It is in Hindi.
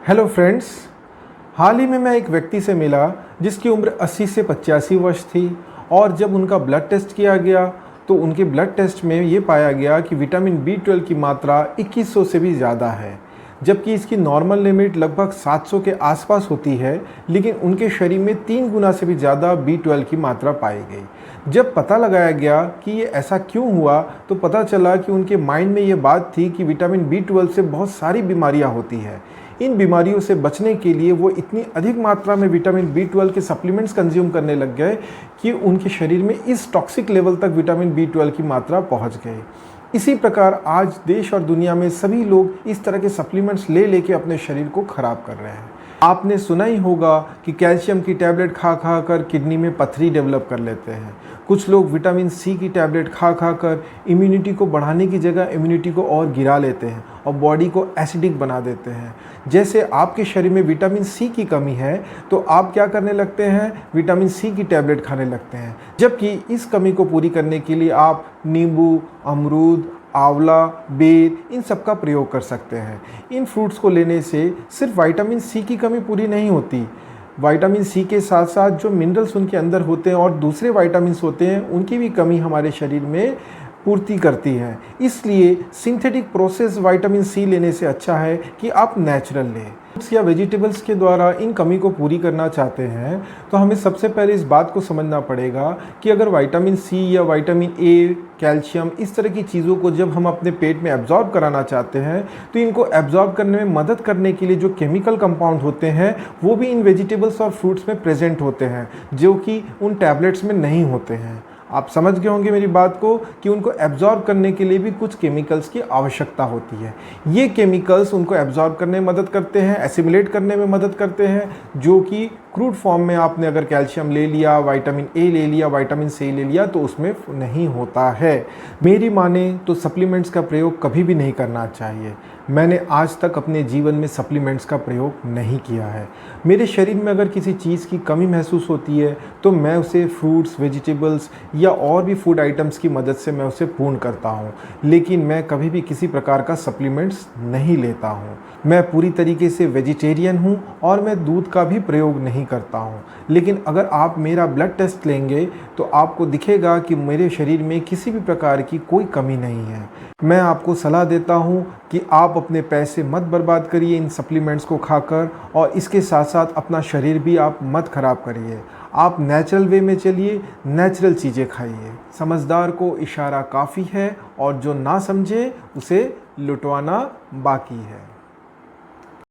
हेलो फ्रेंड्स, हाल ही में मैं एक व्यक्ति से मिला जिसकी उम्र 80 से 85 वर्ष थी और जब उनका ब्लड टेस्ट किया गया तो उनके ब्लड टेस्ट में ये पाया गया कि विटामिन B12 की मात्रा 2100 से भी ज़्यादा है, जबकि इसकी नॉर्मल लिमिट लगभग 700 के आसपास होती है। लेकिन उनके शरीर में 3 गुना से भी ज़्यादा B12 की मात्रा पाई गई। जब पता लगाया गया कि ये ऐसा क्यों हुआ तो पता चला कि उनके माइंड में ये बात थी कि विटामिन B12 से बहुत सारी बीमारियां होती हैं। इन बीमारियों से बचने के लिए वो इतनी अधिक मात्रा में विटामिन B12 के सप्लीमेंट्स कंज्यूम करने लग गए कि उनके शरीर में इस टॉक्सिक लेवल तक विटामिन B12 की मात्रा पहुंच गई। इसी प्रकार आज देश और दुनिया में सभी लोग इस तरह के सप्लीमेंट्स ले लेके अपने शरीर को खराब कर रहे हैं। आपने सुना ही होगा कि कैल्शियम की टैबलेट खा खा कर किडनी में पथरी डेवलप कर लेते हैं। कुछ लोग विटामिन C की टैबलेट खा खा कर इम्यूनिटी को बढ़ाने की जगह इम्यूनिटी को और गिरा लेते हैं और बॉडी को एसिडिक बना देते हैं। जैसे आपके शरीर में विटामिन C की कमी है तो आप क्या करने लगते हैं, विटामिन C की टैबलेट खाने लगते हैं, जबकि इस कमी को पूरी करने के लिए आप नींबू, अमरूद, आंवला, बेर इन सब का प्रयोग कर सकते हैं। इन फ्रूट्स को लेने से सिर्फ विटामिन C की कमी पूरी नहीं होती, विटामिन C के साथ साथ जो मिनरल्स उनके अंदर होते हैं और दूसरे विटामिन्स होते हैं उनकी भी कमी हमारे शरीर में पूर्ति करती है। इसलिए सिंथेटिक प्रोसेस विटामिन C लेने से अच्छा है कि आप नेचुरल लें। फ्रूट्स या वेजिटेबल्स के द्वारा इन कमी को पूरी करना चाहते हैं तो हमें सबसे पहले इस बात को समझना पड़ेगा कि अगर विटामिन C या विटामिन A, कैल्शियम इस तरह की चीज़ों को जब हम अपने पेट में एब्जॉर्ब कराना चाहते हैं तो इनको एब्जॉर्ब करने में मदद करने के लिए जो केमिकल कंपाउंड होते हैं वो भी इन वेजिटेबल्स और फ्रूट्स में प्रेजेंट होते हैं, जो कि उन टैबलेट्स में नहीं होते हैं। आप समझ गए होंगे मेरी बात को कि उनको एब्जॉर्ब करने के लिए भी कुछ केमिकल्स की आवश्यकता होती है। ये केमिकल्स उनको एब्जॉर्ब करने में मदद करते हैं, एसिमिलेट करने में मदद करते हैं, जो कि क्रूड फॉर्म में आपने अगर कैल्शियम ले लिया, विटामिन A ले लिया, विटामिन C ले लिया तो उसमें नहीं होता है। मेरी माने तो सप्लीमेंट्स का प्रयोग कभी भी नहीं करना चाहिए। मैंने आज तक अपने जीवन में सप्लीमेंट्स का प्रयोग नहीं किया है। मेरे शरीर में अगर किसी चीज़ की कमी महसूस होती है तो मैं उसे फ्रूट्स, वेजिटेबल्स या और भी फूड आइटम्स की मदद से मैं उसे पूर्ण करता हूँ, लेकिन मैं कभी भी किसी प्रकार का सप्लीमेंट्स नहीं लेता हूँ। मैं पूरी तरीके से वेजिटेरियन हूँ और मैं दूध का भी प्रयोग नहीं करता हूँ। लेकिन अगर आप मेरा ब्लड टेस्ट लेंगे तो आपको दिखेगा कि मेरे शरीर में किसी भी प्रकार की कोई कमी नहीं है। मैं आपको सलाह देता हूँ कि आप अपने पैसे मत बर्बाद करिए इन सप्लीमेंट्स को खाकर, और इसके साथ साथ अपना शरीर भी आप मत खराब करिए। आप नेचुरल वे में चलिए, नेचुरल चीज़ें खाइए। समझदार को इशारा काफ़ी है और जो ना समझे उसे लुटवाना बाकी है।